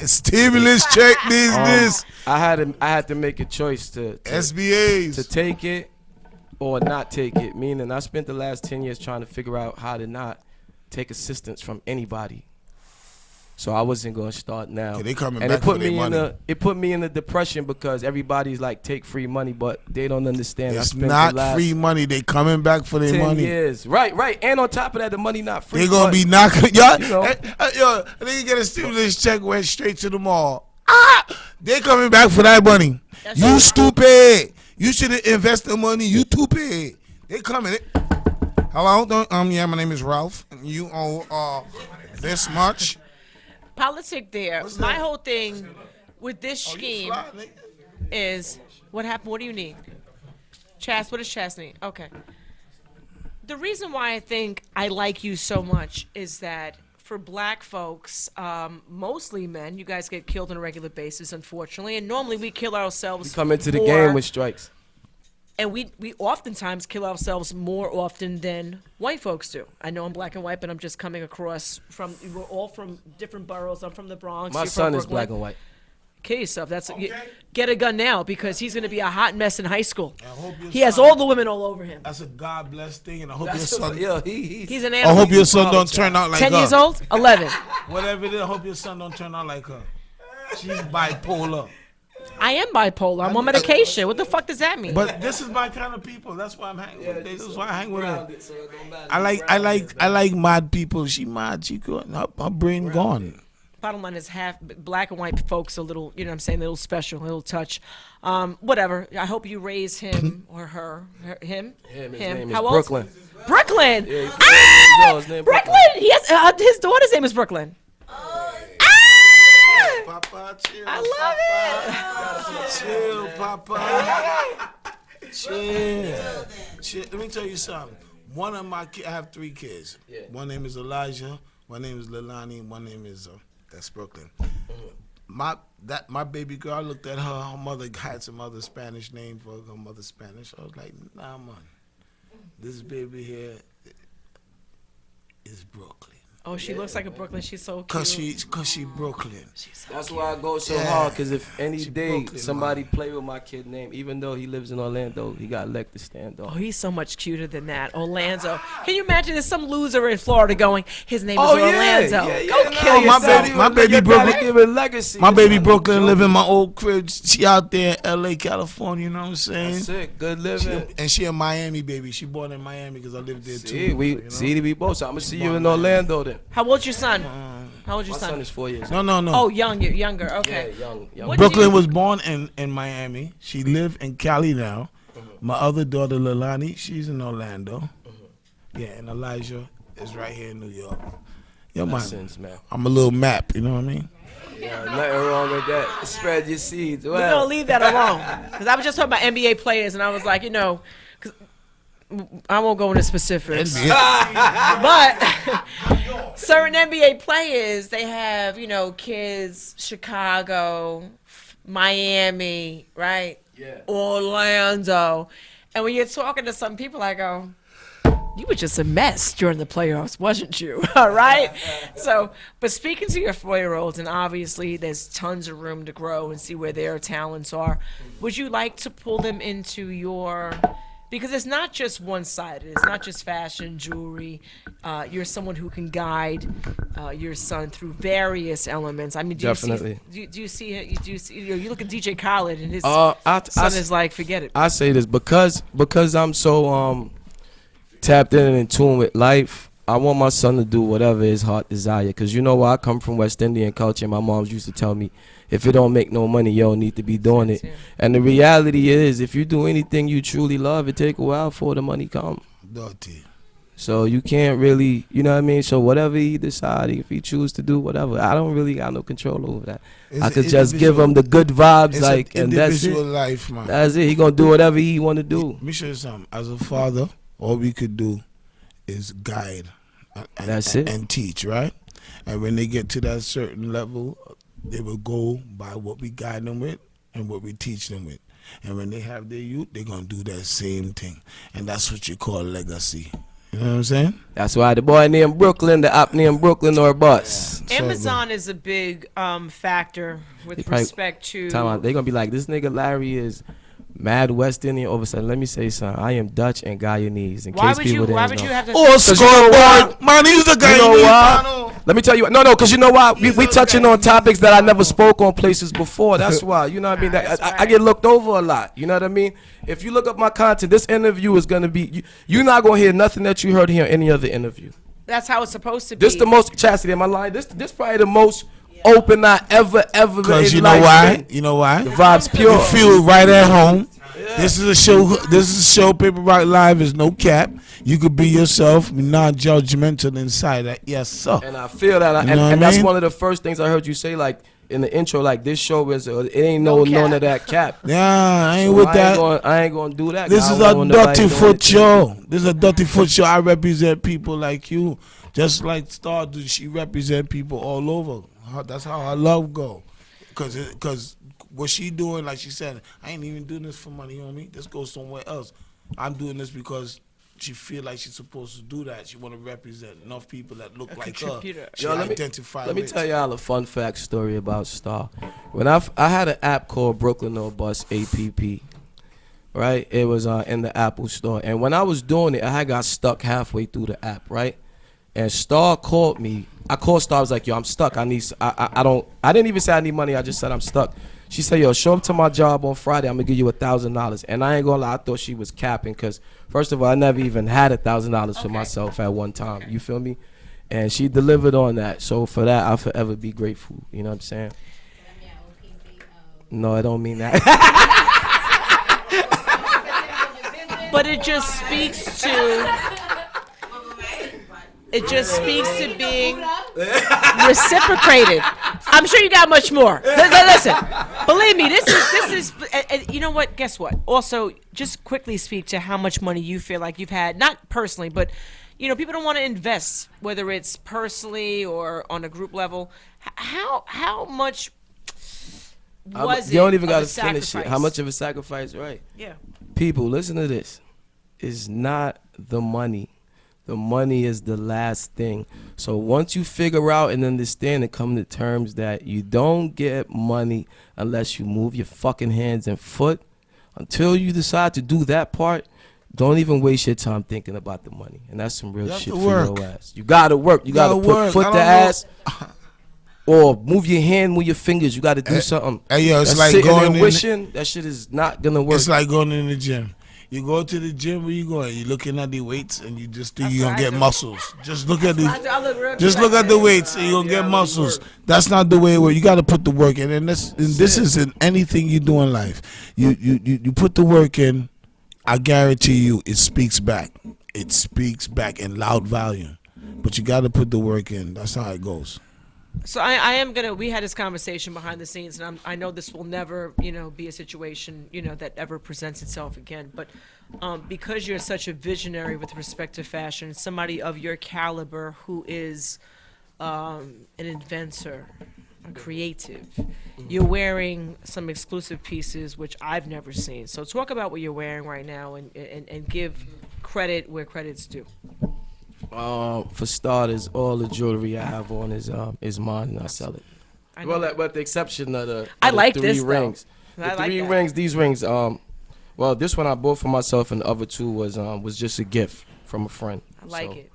Stimulus check this. I had to make a choice to SBAs. take it or not take it. Meaning, I spent the last 10 years trying to figure out how to not take assistance from anybody. So I wasn't gonna start now. Yeah, they coming and back it put for their me money. it put me in a depression because everybody's like take free money, but they don't understand. I It's spent not the last free money. They coming back for their 10 money. years. Right. And on top of that, the money not free. They gonna but be knocking y'all. you know. Yo, they get a stimulus check went straight to the mall. They coming back for that money. That's You right. stupid. You should invest the money. You stupid. They coming. Hello. Yeah, my name is Ralph. And you owe this much. politic there. What's My that? whole thing with this Oh, you scheme fly, nigga. is what happened. What do you need? Chas, what does Chas need? Okay. The reason why I think I like you so much is that for black folks, mostly men, you guys get killed on a regular basis, unfortunately, and normally we kill ourselves. We come into the more, game with strikes. and we oftentimes kill ourselves more often than white folks do. I know I'm black and white, but I'm just coming across from, we're all from different boroughs. I'm from the Bronx. My you're son from is black Brooklyn. and white. Kill yourself. Get a gun now because he's going to be a hot mess in high school. I hope your He has son- all the women all over him. That's a God blessed thing, and I hope That's your son. yeah, He's an I animal. hope your son don't turn out like 10 her. years old? 11. Whatever it is, I hope your son don't turn out like her. She's bipolar. I am bipolar. I'm on medication. What the fuck does that mean? But this is my kind of people. That's why I'm hanging with. This is why I hang with her. I like mad people. She mad. She good. Her brain gone. Bottom line is half black and white folks a little, you know what I'm saying, a little special, a little touch. Whatever. I hope you raise him or her. Him? His name is How old? Brooklyn. Brooklyn. Yeah, he's Ah! his name Brooklyn. He has, his daughter's name is Brooklyn. Ah! Papa, chill. I love it. Chill, Papa. Chill. Chill. Let me tell you something. One of my kids, I have 3 kids. One name is Elijah. One name is Lilani. One name is that's Brooklyn. My baby girl, I looked at her. Her mother had some other Spanish name for her mother Spanish. I was like, nah, man. This baby here is Brooklyn. Oh, she looks like a Brooklyn. She's so cute. Cause she Brooklyn. That's why I go so Yeah. hard, because if any She day Brooklyn, somebody play with my kid name, even though he lives in Orlando, he got leg to stand Oh, on. he's so much cuter than that. Orlando. Can you imagine there's some loser in Florida going, his name is Oh, yeah. Orlando. Yeah, Go no, kill my yourself. baby- my baby Brooklyn- Give a legacy. My It's baby not Brooklyn a live joke. in my old crib. She out there in L.A., California. You know what I'm saying? That's it. Good living. And she a Miami baby. She born in Miami because I lived there See, too. we you know? see we both. So I'm gonna see you in Orlando then. How old's your son? How old's your My son? son is 4 years. No. Oh, younger. Yeah, Okay. young. What- Brooklyn was born in Miami. She live in Cali now. My other daughter Lilani, she's in Orlando. Yeah, and Elijah is right here in New York. Yo, man, Lessons, man. I'm a little map. You know what I mean? Yeah, nothing wrong with that. Spread your seeds. We're going to leave that alone. Because I was just talking about NBA players, and I was like, 'cause I won't go into specifics. But certain NBA players, they have, kids, Chicago, Miami, right? Yeah. Orlando. And when you're talking to some people, I go, you were just a mess during the playoffs, wasn't you? All right? So, but speaking to your 4-year-olds, and obviously there's tons of room to grow and see where their talents are, would you like to pull them into your... Because it's not just one-sided. It's not just fashion, jewelry. You're someone who can guide your son through various elements. I mean, Definitely. Do you see you look at DJ Khaled and his I son is like, forget it. I say this because I'm so tapped in and in tune with life. I want my son to do whatever his heart desire. Because you know why? I come from West Indian culture. My mom used to tell me, if it don't make no money, you don't need to be doing it. And the reality is, if you do anything you truly love, it take a while for the money come. Dirty. So you can't really, you know what I mean? So whatever he decide, if he choose to do whatever, I don't really got no control over that. It's I could an just give him the good vibes, It's like, an and that's individual it. life, man. That's it. He gonna do whatever he want to do. Let me show you something. As a father, all we could do is guide That's it. and teach, right? And when they get to that certain level, they will go by what we guide them with and what we teach them with. And when they have their youth, they're going to do that same thing. And that's what you call legacy. You know what I'm saying? That's why the boy named Brooklyn, the app named Brooklyn or Bus. Amazon is a big factor with respect to. They're gonna be like, this nigga Larry is mad West Indian. All of a sudden, let me say something. I am Dutch and Guyanese. In Why case would people you? didn't Why would know. you have to? Or scoreboard. Man, he's the guy. You know why? Let me tell you. No, because you know why? We touching on topics that I never spoke on places before. That's why. You know what I mean? I get looked over a lot. You know what I mean? If you look up my content, this interview is gonna be. You're not gonna hear nothing that you heard here in any other interview. That's how it's supposed to be. This the most chastity. Am I lying? This probably the most open I ever Because in you know life why? been. You know why? The vibe's pure. You feel right at home. This is a show. This is a show. Paperrock Live is no cap. You could be yourself, non-judgmental inside that. Yes, sir. And I feel that, You know what and I that's mean? one of the first things I heard you say, like in the intro, like this show is it ain't none of that cap. Yeah, I ain't So with I that. I ain't gonna do that. This is a dirty foot show. This is a dirty foot show. I represent people like you, just like Star. She represent people all over. That's how her love go. Cause what she doing, like she said, I ain't even doing this for money on me. Let's go somewhere else. I'm doing this because she feel like she's supposed to do that. She want to represent enough people that look like her. She identify Let me with. tell y'all a fun fact story about Star. When I had an app called Brooklyn or Bus APP, right? It was in the Apple store, and when I was doing it, I had got stuck halfway through the app, right? And Star called me. I called Star. I was like, "Yo, I'm stuck. I didn't even say I need money. I just said I'm stuck." She said, "Yo, show up to my job on Friday. I'm gonna give you $1,000." And I ain't gonna lie, I thought she was capping, cause first of all, I never even had $1,000 for myself at one time. You feel me? And she delivered on that. So for that, I'll forever be grateful. You know what I'm saying? No, I don't mean that. But it just speaks to. It just speaks to being reciprocated. I'm sure you got much more. Listen, believe me, this is. And you know what? Guess what? Also, just quickly speak to how much money you feel like you've had, not personally, but you know, people don't want to invest, whether it's personally or on a group level. How much was it? You don't even got gotta finish it. How much of a sacrifice, right? Yeah. People, listen to this. It's not the money. The money is the last thing. So once you figure out and understand and come to terms that you don't get money unless you move your fucking hands and foot, until you decide to do that part, don't even waste your time thinking about the money. And that's some real shit for your ass. You gotta work. You gotta put foot to ass. Or move your hand, move your fingers. You gotta do something. Hey, yo, it's That's like sitting going and in wishing. That shit is not gonna work. It's like going in the gym. You go to the gym, where you going? You looking at the weights, and you just think you're gonna get muscles. Just look at the weights, and you're gonna get muscles. That's not the way it works. You got to put the work in, and this is in anything you do in life. You put the work in. I guarantee you, it speaks back. It speaks back in loud volume. But you got to put the work in. That's how it goes. So I am gonna. We had this conversation behind the scenes, and I know this will never, be a situation, that ever presents itself again. But because you're such a visionary with respect to fashion, somebody of your caliber who is an inventor, a creative, you're wearing some exclusive pieces which I've never seen. So talk about what you're wearing right now, and give credit where credit's due. For starters, all the jewelry I have on is mine, and I sell it. Well, with the exception of the three rings. The three rings, these rings. Well, this one I bought for myself, and the other two was just a gift from a friend. I like it.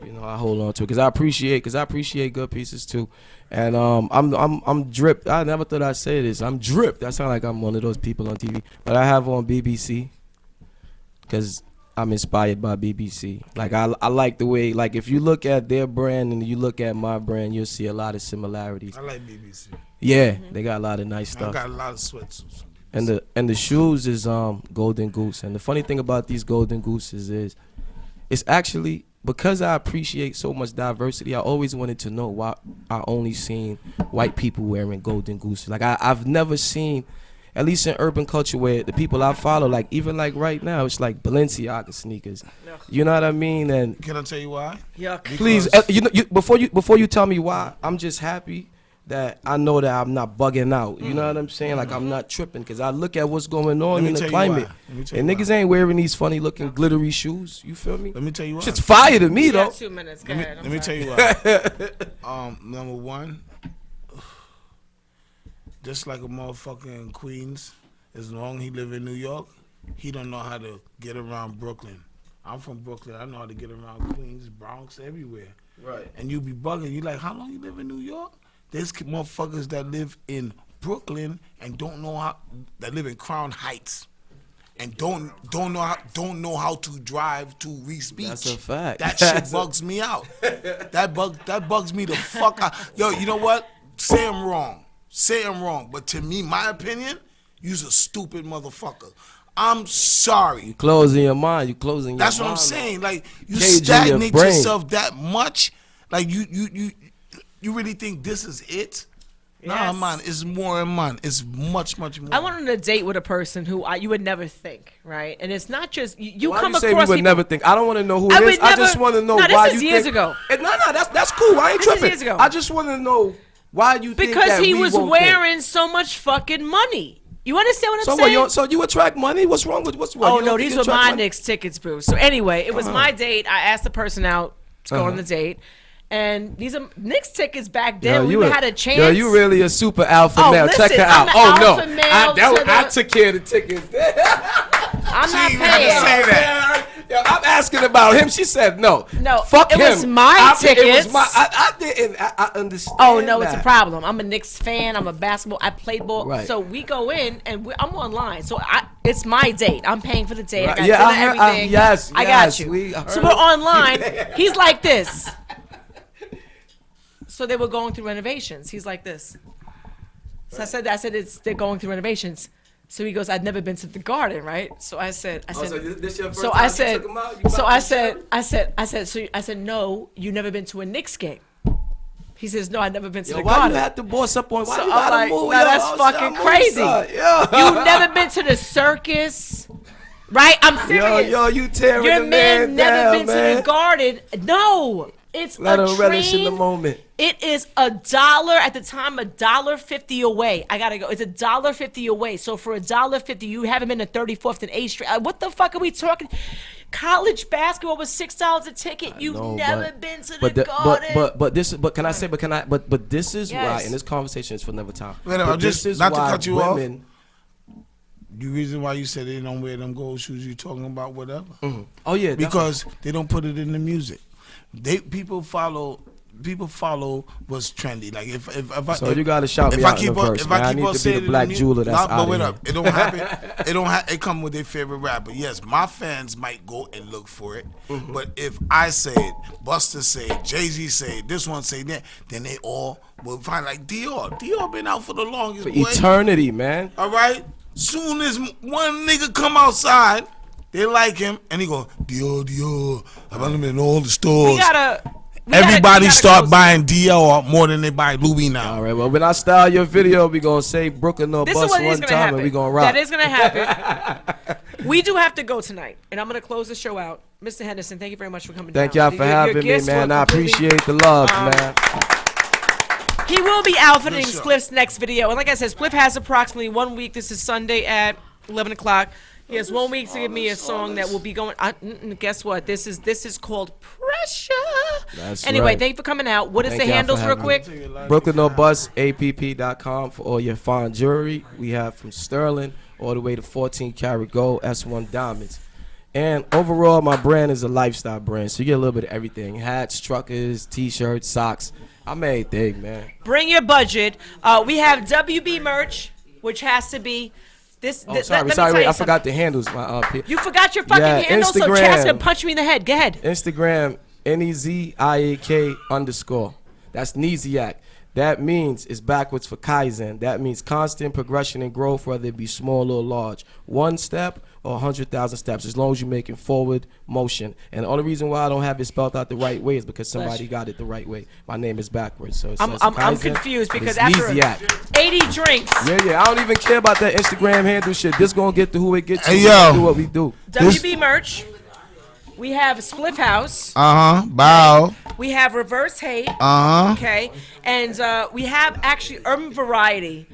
I hold on to it because I appreciate good pieces too. And I'm dripped. I never thought I'd say this. I'm dripped. That sounds like I'm one of those people on TV. But I have on BBC because I'm inspired by BBC. Like I like the way, like if you look at their brand and you look at my brand, you'll see a lot of similarities. I like BBC. Yeah, they got a lot of nice I stuff. got a lot of sweatsuits. And the shoes is Golden Goose. And the funny thing about these Golden Gooses is, it's actually because I appreciate so much diversity. I always wanted to know why I only seen white people wearing Golden Gooses. Like I've never seen, at least in urban culture, where the people I follow, like even like right now, it's like Balenciaga sneakers. You know what I mean? And Can I tell you why? Yuck. please, before you tell me why, I'm just happy that I know that I'm not bugging out. You know what I'm saying? Like I'm not tripping, because I look at what's going on in the climate, and niggas ain't wearing these funny looking glittery shoes. You feel me? Let me tell you why. Shit's fire to me You though. got 2 minutes. Go ahead. Let me tell you why. Number one, just like a motherfucker in Queens, as long as he live in New York, he don't know how to get around Brooklyn. I'm from Brooklyn. I know how to get around Queens, Bronx, everywhere. Right. And you be bugging. You like, how long you live in New York? There's motherfuckers that live in Brooklyn and don't know how, that live in Crown Heights, and don't know how to drive to Reese Beach. That's a fact. That shit bugs me out. That bugs me the fuck out. Yo, you know what? Say I'm wrong. Say I'm wrong. But to me, my opinion, you's a stupid motherfucker. I'm sorry. You closing your mind. You closing your mind. That's what I'm saying. Like, you Cage in your stagnate brain. yourself that much. Like, you really think this is it? Nah, Yes. man, it's more and man. It's much more. I went on a date with a person who you would never think, right? And it's not just you Why come you say across we would people. never think? I don't want to know who I it would is. I just never- want to know No, this why is you years think. ago. No, that's cool. I ain't This is tripping. years ago. I just want to know why you think Because that he we was won't wearing so much fucking money. You understand what I'm think. saying? So you attract money? What's wrong with what's wrong? Oh You no, don't these think were you attract my money? Knicks tickets, boo. So anyway, it was my date. I asked the person out to go on the date, and these are Knicks tickets back then. We had a chance. Yo, you really a super alpha Oh, male. Check listen, her out. I'm an Oh alpha no, male I to took care of the tickets. I'm not you had to paying. say that. Yo, I'm asking about him. She said no. No, fuck it him. was my It tickets. was my. I didn't. I understand. Oh no, it's a that. problem. I'm a Knicks fan. I'm a basketball. I played ball. Right. So we go in and I'm online. So it's my date. I'm paying for the date. Right. I got Yeah, dinner, I heard- everything. yes, I yes, got you. we So heard. we're online. He's like this. So they were going through renovations. He's like this. So I said they're going through renovations. So he goes, I've never been to the Garden, right? So I said, Oh, so this your first so time I you said, took him out? You so bought I him said, no, you never been to a Knicks game. He says, no, I've never been to Yo, the why Garden. you had to boss up on? Why So you I'm gotta like, move? no, Yo, that's son, fucking move, crazy. son. Yo. You never been to the circus, right? I'm serious. Yo, you tearing Your the man never down, been to man. the Garden. No, it's Let a him relish in the train. moment. It is $1 at the time, $1.50 away. I gotta go. It's $1.50 away. So for $1.50, you haven't been to 34th and 8th Street. What the fuck are we talking? College basketball was $6 a ticket. You've know, never but- been to the But the, Garden. but this but can I say but this is why, Yes. and this conversation is for another time. Wait, But just this is not to why cut you off. women, The reason why you said they don't wear them gold shoes you talking about, whatever. Oh yeah, Because they don't put it in the music. People follow what's trendy. Like if I So you gotta shout me out in the verse, man. I need to be saying the black jeweler that's but outta wait here. up. It don't happen. It come with their favorite rapper. Yes, my fans might go and look for it. Mm-hmm. But if I say it, Buster say it, Jay-Z say it, this one say that, then they all will find like Dior. Dior been out for the longest. for boy. eternity, man. All right. Soon as one nigga come outside, they like him, and he go Dior. I found him in all the stores. Everybody start buying Dior more than they buy Louis now. All right, well, when I style your video, we gonna say Brooklyn or This is bust what is one gonna time, happen. and we gonna rock. That is gonna happen. We do have to go tonight, and I'm gonna close the show out. Mr. Henderson, thank you very much for coming Thank down. y'all for Your having me, gifts man. were I completely- appreciate the love, Um, man. He will be outfitting Good show. Spliff's next video. And like I said, Spliff has approximately 1 week. This is Sunday at 11 o'clock. He has 1 week to give me a song that will be going. Guess what? This is called Pressure. That's Anyway, right. thank you for coming out. What is Thank the y'all handles, for real having me. quick? Brooklyn or Bust, app.com for all your fine jewelry. We have from sterling all the way to 14 karat gold, S1 diamonds. And overall, my brand is a lifestyle brand, so you get a little bit of everything: hats, truckers, t-shirts, socks. I'm everything, man. Bring your budget. We have WB merch, which has to be This. Oh, let sorry, me sorry. tell Wait, you I forgot something. the handles. My You forgot your fucking Yeah, handle, so Instagram. Chaz can punch me in the head. Go ahead. Instagram NEZIAK_. That's Neziak. That means it's backwards for Kaizen. That means constant progression and growth, whether it be small or large. 1 step or 100,000 steps, as long as you're making forward motion. And the only reason why I don't have it spelled out the right way is because somebody got it the right way. My name is backwards, so it says I'm Kaizen, confused but because it's after Neziak. 80 drinks, Yeah. I don't even care about that Instagram handle shit. This gonna get to who it gets to. Hey, We yo. gonna do what we do. WB merch. We have Spliff House. Bow. We have Reverse Hate. Okay. And we have actually Urban Variety.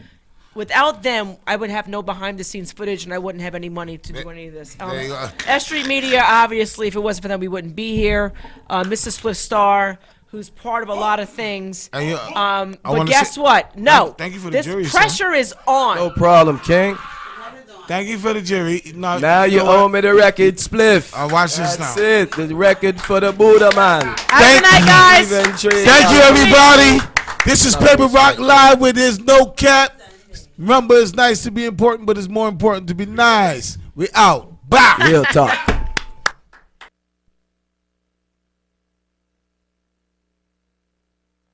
Without them, I would have no behind the scenes footage and I wouldn't have any money to do any of this. There you go. S.STREET Media, obviously, if it wasn't for them, we wouldn't be here. Mr. Spliff Star, who's part of a lot of things. Hey, yo, But wanna guess say- what? No. Thank you for the this jury, son. pressure is on. No problem, King. Thank you for the jury. Now you know what? owe me the record, Spliff. Watch this That's now. it. The record for the Buddha man. Have a good night, guys. Thank you, everybody. This is Paperrock Live where there's no cap. Remember, it's nice to be important, but it's more important to be nice. We out. Bye. Real talk.